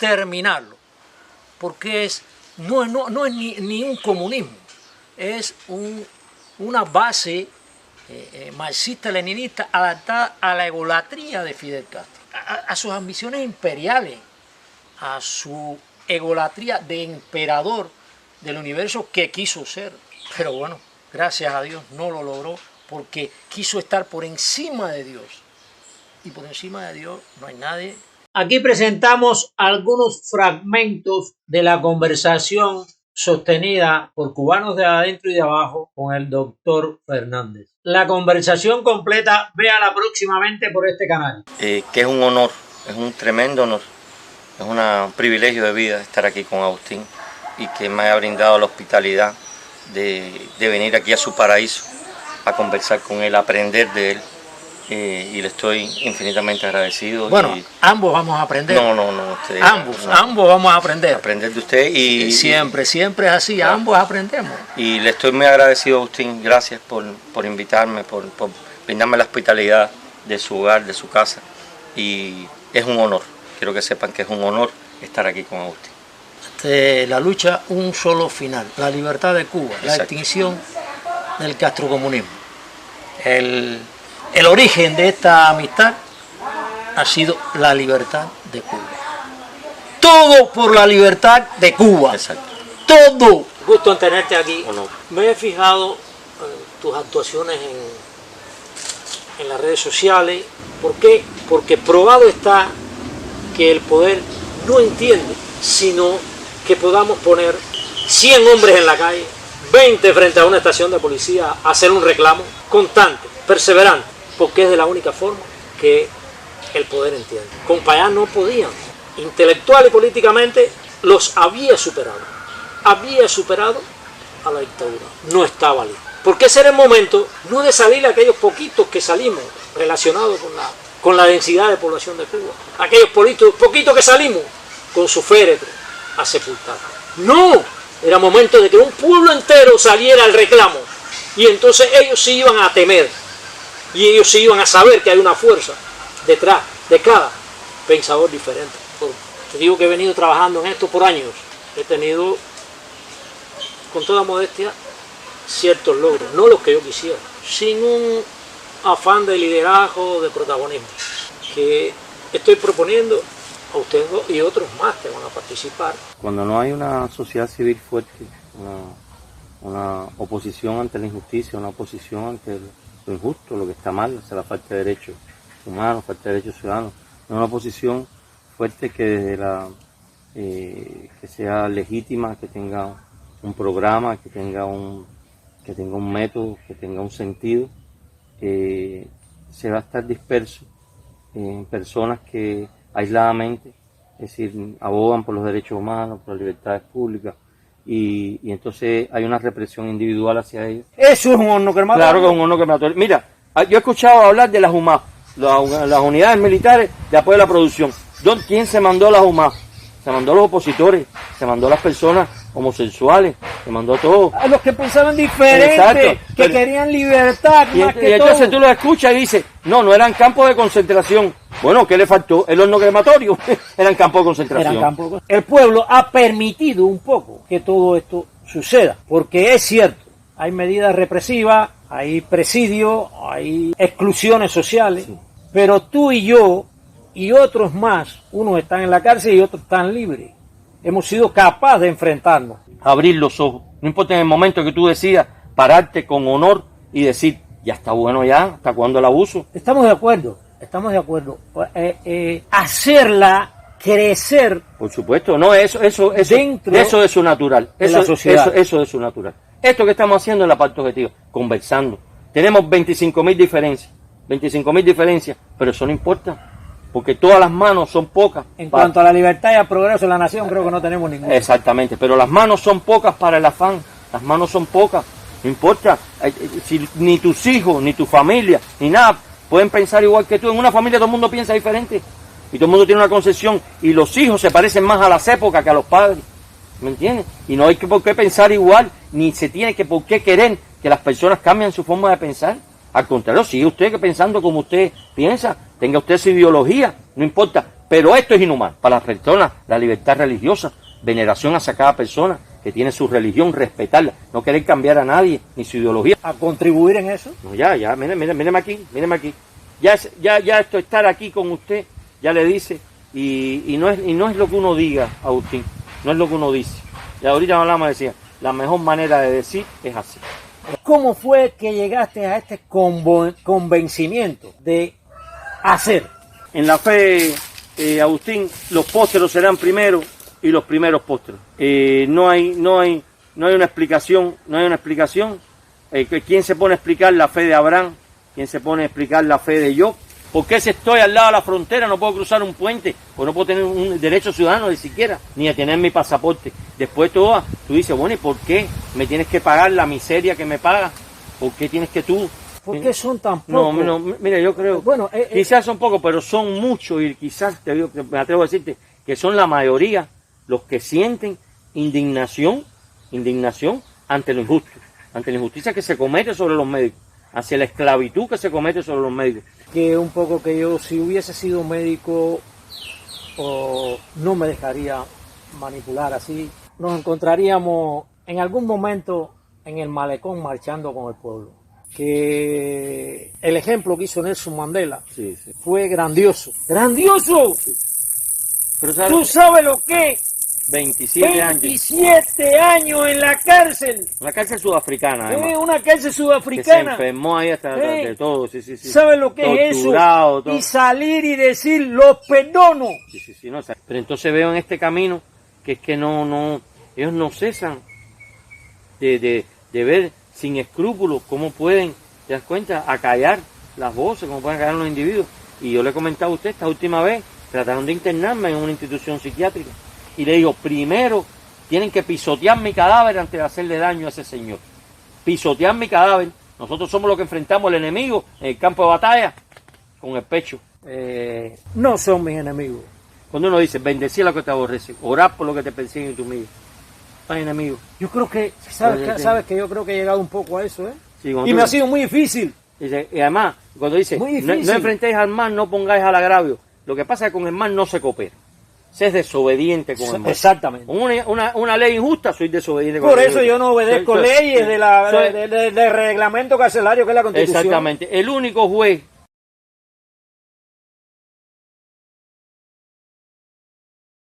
exterminarlo, porque no es ni un comunismo, es una base marxista-leninista adaptada a la egolatría de Fidel Castro, a sus ambiciones imperiales, a su egolatría de emperador del universo que quiso ser. Pero bueno, gracias a Dios no lo logró, porque quiso estar por encima de Dios. Y por encima de Dios no hay nadie. Aquí presentamos algunos fragmentos de la conversación sostenida por cubanos de adentro y de abajo con el doctor Fernández. La conversación completa, véala próximamente por este canal. Que es un honor, es un tremendo honor, es un privilegio de vida estar aquí con Agustín y que me haya brindado la hospitalidad de venir aquí a su paraíso a conversar con él, a aprender de él. Y le estoy infinitamente agradecido. Bueno, ambos vamos a aprender. No. Ambos vamos a aprender. Aprender de usted y siempre es así, claro. Ambos aprendemos. Y le estoy muy agradecido, Agustín, gracias por invitarme, por brindarme la hospitalidad de su hogar, de su casa. Y es un honor, quiero que sepan que es un honor estar aquí con Agustín. La lucha, un solo final, la libertad de Cuba, la extinción del castrocomunismo. El origen de esta amistad ha sido la libertad de Cuba. Todo por la libertad de Cuba. Exacto. Todo. Gusto en tenerte aquí. No. Me he fijado en tus actuaciones en las redes sociales. ¿Por qué? Porque probado está que el poder no entiende, sino que podamos poner 100 hombres en la calle, 20 frente a una estación de policía, a hacer un reclamo constante, perseverante, porque es de la única forma que el poder entiende. Con Payá no podían. Intelectual y políticamente los había superado a la dictadura. No estaba listo. Porque ese era el momento, no de salir aquellos poquitos que salimos relacionados con la densidad de población de Cuba. Aquellos poquitos que salimos con su féretro a sepultar. No, era momento de que un pueblo entero saliera al reclamo. Y entonces ellos sí iban a temer. Y ellos sí iban a saber que hay una fuerza detrás de cada pensador diferente. Te digo que he venido trabajando en esto por años. He tenido, con toda modestia, ciertos logros, no los que yo quisiera, sin un afán de liderazgo, de protagonismo, que estoy proponiendo a ustedes y otros más que van a participar. Cuando no hay una sociedad civil fuerte, una oposición ante la injusticia, una oposición ante lo injusto, lo que está mal, o sea, la falta de derechos humanos, falta de derechos ciudadanos, no una oposición fuerte que desde que sea legítima, que tenga un programa, que tenga un método, que tenga un sentido, se va a estar disperso en personas que aisladamente, es decir, abogan por los derechos humanos, por las libertades públicas, y entonces hay una represión individual hacia ellos. ¿Eso es un horno crematorio? Claro que es un horno crematorio. Mira, yo he escuchado hablar de las UMAP, las unidades militares de apoyo a la producción. ¿Quién se mandó a las UMAP? Se mandó a los opositores, se mandó a las personas homosexuales, se mandó a todos. A los que pensaban diferente, exacto, que querían libertad. Y entonces tú lo escuchas y dices, no eran campos de concentración. Bueno, ¿qué le faltó? El horno crematorio. Eran campos de concentración. El pueblo ha permitido un poco que todo esto suceda, porque es cierto, hay medidas represivas, hay presidios, hay exclusiones sociales, sí. Pero tú y yo y otros más, unos están en la cárcel y otros están libres. Hemos sido capaces de enfrentarnos. Abrir los ojos. No importa en el momento que tú decidas pararte con honor y decir, ya está bueno ya, ¿hasta cuándo el abuso? Estamos de acuerdo. Hacerla crecer. Por supuesto, no, eso es su natural. Eso es su natural. Esto que estamos haciendo es la parte objetiva, conversando. Tenemos 25.000 diferencias, pero eso no importa. Porque todas las manos son pocas. En cuanto a la libertad y al progreso de la nación, creo que no tenemos ninguna. Exactamente, pero las manos son pocas para el afán. Las manos son pocas. No importa, si ni tus hijos, ni tu familia, ni nada, pueden pensar igual que tú. En una familia todo el mundo piensa diferente. Y todo el mundo tiene una concepción. Y los hijos se parecen más a las épocas que a los padres. ¿Me entiendes? Y no hay por qué pensar igual, ni se tiene que por qué querer que las personas cambien su forma de pensar. Al contrario, sigue usted pensando como usted piensa, tenga usted su ideología, no importa, Pero esto es inhumano. Para las personas, la libertad religiosa, veneración hacia cada persona que tiene su religión, respetarla, no querer cambiar a nadie, ni su ideología. ¿A contribuir en eso? No, ya, míreme aquí. Ya esto, estar aquí con usted, ya le dice, y no es lo que uno diga, Agustín, no es lo que uno dice. Y ahorita hablamos, decía, la mejor manera de decir es así. ¿Cómo fue que llegaste a este convencimiento de hacer? En la fe, Agustín, los pósteros serán primero y los primeros pósteros. No hay una explicación, ¿Quién se pone a explicar la fe de Abraham? ¿Quién se pone a explicar la fe de Job? ¿Por qué si estoy al lado de la frontera no puedo cruzar un puente? O no puedo tener un derecho ciudadano ni siquiera, ni a tener mi pasaporte. Después tú dices, bueno, ¿y por qué me tienes que pagar la miseria que me pagas? ¿Por qué tienes que tú? ¿Por qué son tan pocos? No, mira, yo creo, bueno, quizás son pocos, pero son muchos, y quizás me atrevo a decirte que son la mayoría los que sienten indignación ante lo injusto, ante la injusticia que se comete sobre los médicos, hacia la esclavitud que se comete sobre los médicos. Que un poco que yo, si hubiese sido médico, no me dejaría manipular así. Nos encontraríamos en algún momento en el malecón marchando con el pueblo. Que el ejemplo que hizo Nelson Mandela fue grandioso. ¡Grandioso! Sí. Pero ¿tú sabes lo que? 27 años en la cárcel. Una cárcel sudafricana, además. Una cárcel Que sudafricana. se enfermó ahí hasta de todo, sí. ¿Sabes lo que es eso? Todo. Y salir y decir, los perdono. Sí, no. Pero entonces veo en este camino que es que ellos no cesan de ver sin escrúpulos cómo pueden, ¿te das cuenta?, acallar las voces, cómo pueden acallar los individuos. Y yo le he comentado a usted esta última vez, trataron de internarme en una institución psiquiátrica. Y le digo, primero tienen que pisotear mi cadáver antes de hacerle daño a ese señor. Pisotear mi cadáver. Nosotros somos los que enfrentamos al enemigo en el campo de batalla con el pecho. No son mis enemigos. Cuando uno dice, bendecir a lo que te aborrece, orar por lo que te persiguen y te humillan. No hay enemigos. Yo creo que, sabes que yo creo que he llegado un poco a eso, Sí, y me ha sido muy difícil. Y además, cuando dice, no enfrentéis al mal, no pongáis al agravio. Lo que pasa es que con el mal no se coopera. Se es desobediente con el mal. Exactamente. Una ley injusta, soy desobediente con Por eso yo no obedezco leyes del reglamento carcelario que es la Constitución. Exactamente. El único juez